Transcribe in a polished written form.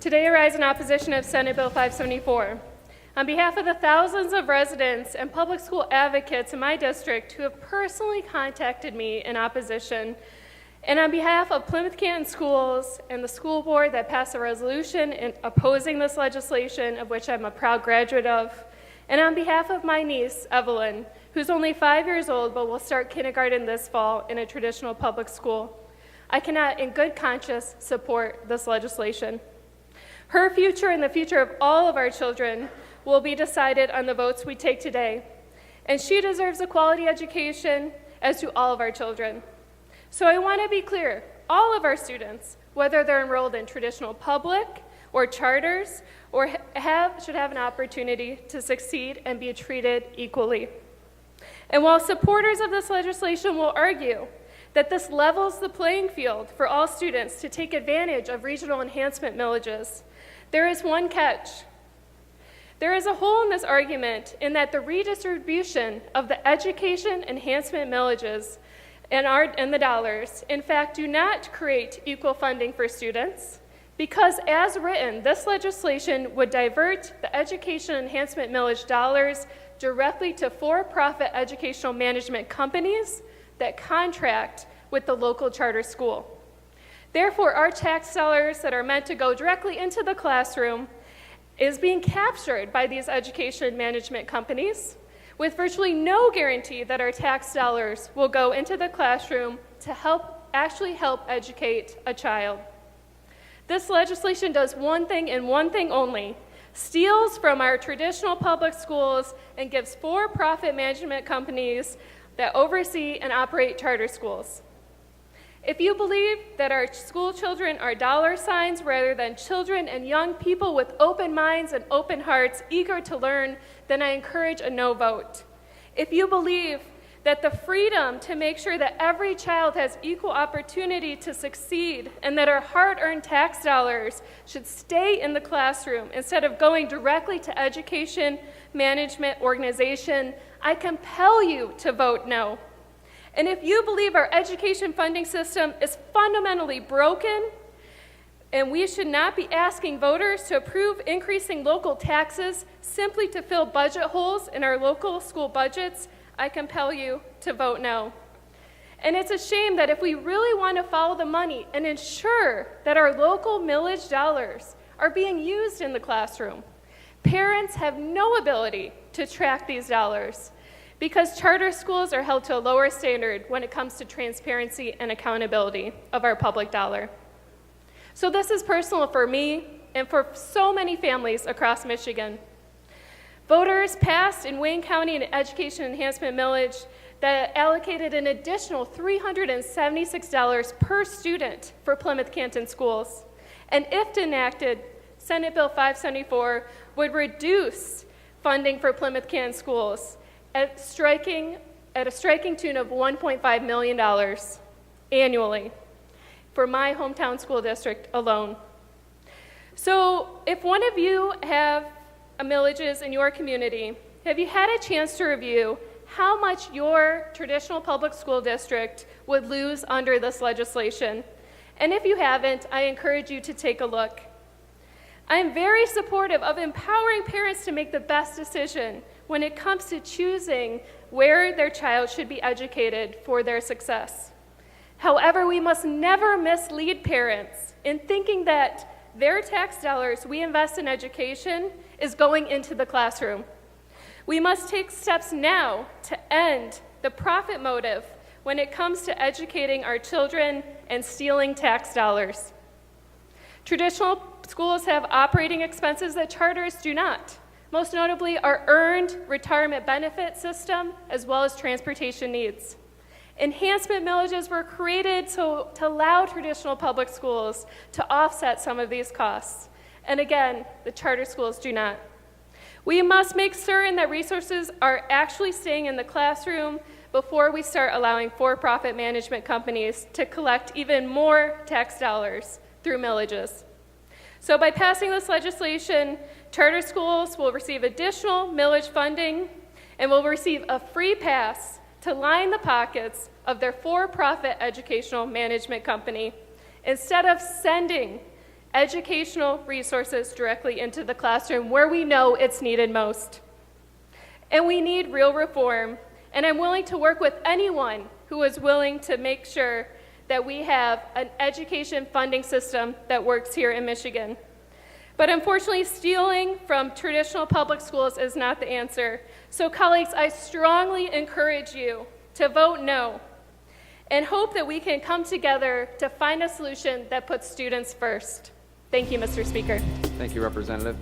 Today I rise in opposition of Senate Bill 574. On behalf of the thousands of residents and public school advocates in my district who have personally contacted me in opposition, and on behalf of Plymouth Canton Schools and the school board that passed a resolution in opposing this legislation, of which I'm a proud graduate of, and on behalf of my niece, Evelyn, who's only 5 years old but will start kindergarten this fall in a traditional public school, I cannot in good conscience support this legislation. Her future and the future of all of our children will be decided on the votes we take today, and she deserves a quality education, as do all of our children. So I want to be clear, all of our students, whether they're enrolled in traditional public or charters, or should have an opportunity to succeed and be treated equally. And while supporters of this legislation will argue that this levels the playing field for all students to take advantage of regional enhancement millages, there is one catch. There is a hole in this argument in that the redistribution of the education enhancement millages and the dollars, in fact, do not create equal funding for students, because as written, this legislation would divert the education enhancement millage dollars directly to for-profit educational management companies that contract with the local charter school. Therefore, our tax dollars that are meant to go directly into the classroom is being captured by these education management companies, with virtually no guarantee that our tax dollars will go into the classroom to actually help educate a child. This legislation does one thing and one thing only: steals from our traditional public schools and gives for-profit management companies that oversee and operate charter schools. If you believe that our school children are dollar signs rather than children and young people with open minds and open hearts eager to learn, then I encourage a no vote. If you believe that the freedom to make sure that every child has equal opportunity to succeed and that our hard-earned tax dollars should stay in the classroom instead of going directly to education management organization, I compel you to vote no. And if you believe our education funding system is fundamentally broken and we should not be asking voters to approve increasing local taxes simply to fill budget holes in our local school budgets, I compel you to vote no. And it's a shame that if we really want to follow the money and ensure that our local millage dollars are being used in the classroom, parents have no ability to track these dollars, because charter schools are held to a lower standard when it comes to transparency and accountability of our public dollar. So this is personal for me and for so many families across Michigan. Voters passed in Wayne County an education enhancement millage that allocated an additional $376 per student for Plymouth Canton schools. And if enacted, Senate Bill 574 would reduce funding for Plymouth Canton schools at a striking tune of $1.5 million annually for my hometown school district alone. So if one of you have millages in your community, have you had a chance to review how much your traditional public school district would lose under this legislation? And if you haven't, I encourage you to take a look. I am very supportive of empowering parents to make the best decision when it comes to choosing where their child should be educated for their success. However, we must never mislead parents in thinking that their tax dollars we invest in education is going into the classroom. We must take steps now to end the profit motive when it comes to educating our children and stealing tax dollars. Traditional schools have operating expenses that charters do not, most notably our earned retirement benefit system, as well as transportation needs. Enhancement millages were created to allow traditional public schools to offset some of these costs. And again, the charter schools do not. We must make certain that resources are actually staying in the classroom before we start allowing for-profit management companies to collect even more tax dollars through millages. So by passing this legislation, charter schools will receive additional millage funding and will receive a free pass to line the pockets of their for-profit educational management company instead of sending educational resources directly into the classroom where we know it's needed most. And we need real reform, and I'm willing to work with anyone who is willing to make sure that we have an education funding system that works here in Michigan. But unfortunately, stealing from traditional public schools is not the answer. So colleagues, I strongly encourage you to vote no and hope that we can come together to find a solution that puts students first. Thank you, Mr. Speaker. Thank you, Representative.